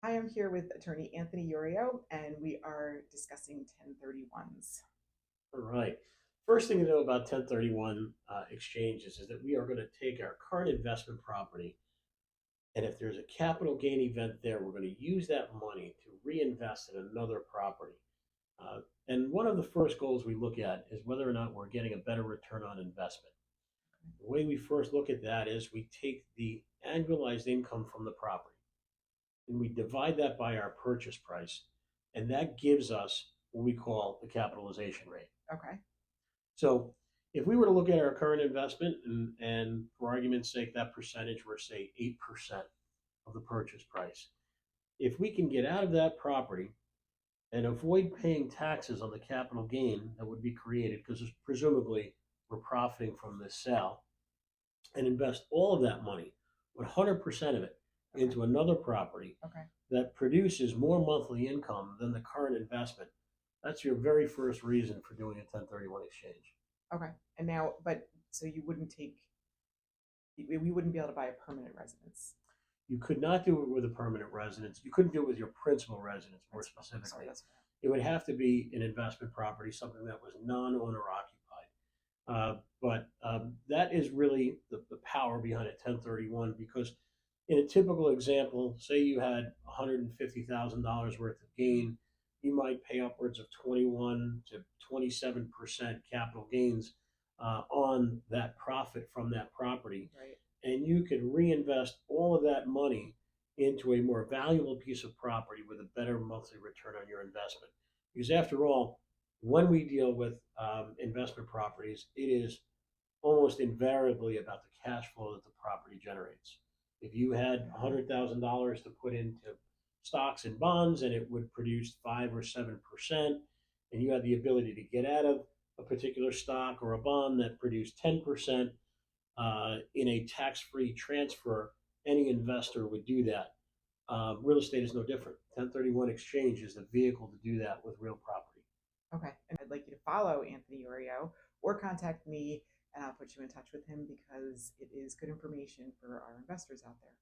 I am here with attorney Anthony Urio, and we are discussing 1031s. All right. First thing to know about 1031 exchanges is that we are going to take our current investment property, and if there's a capital gain event there, we're going to use that money to reinvest in another property. And one of the first goals we look at is whether or not we're getting a better return on investment. The way we first look at that is we take the annualized income from the property and we divide that by our purchase price, and that gives us what we call the capitalization rate. Okay. So if we were to look at our current investment and for argument's sake, that percentage were say 8% of the purchase price. If we can get out of that property and avoid paying taxes on the capital gain that would be created, because presumably we're profiting from this sale, and invest all of that money, 100% of it, Okay. into another property Okay. that produces more monthly income than the current investment, that's your very first reason for doing a 1031 exchange. Okay. And now, but so you wouldn't take, we wouldn't be able to buy a permanent residence. You could not do it with a permanent residence. You couldn't do it with your principal residence, more Sorry, specifically. that's It would have to be an investment property, something that was non-owner occupied. But that is really the power behind a 1031, because in a typical example, say you had $150,000 worth of gain, you might pay upwards of 21 to 27% capital gains on that profit from that property, right. and you can reinvest all of that money into a more valuable piece of property with a better monthly return on your investment. Because after all, when we deal with investment properties, it is almost invariably about the cash flow that the property generates. If you had $100,000 to put into stocks and bonds and it would produce 5 or 7%, and you had the ability to get out of a particular stock or a bond that produced 10%, in a tax-free transfer, any investor would do that. Real estate is no different. 1031 exchange is the vehicle to do that with real property. Okay. And I'd like you to follow Anthony Urio or contact me, and I'll put you in touch with him because it is good information for our investors out there.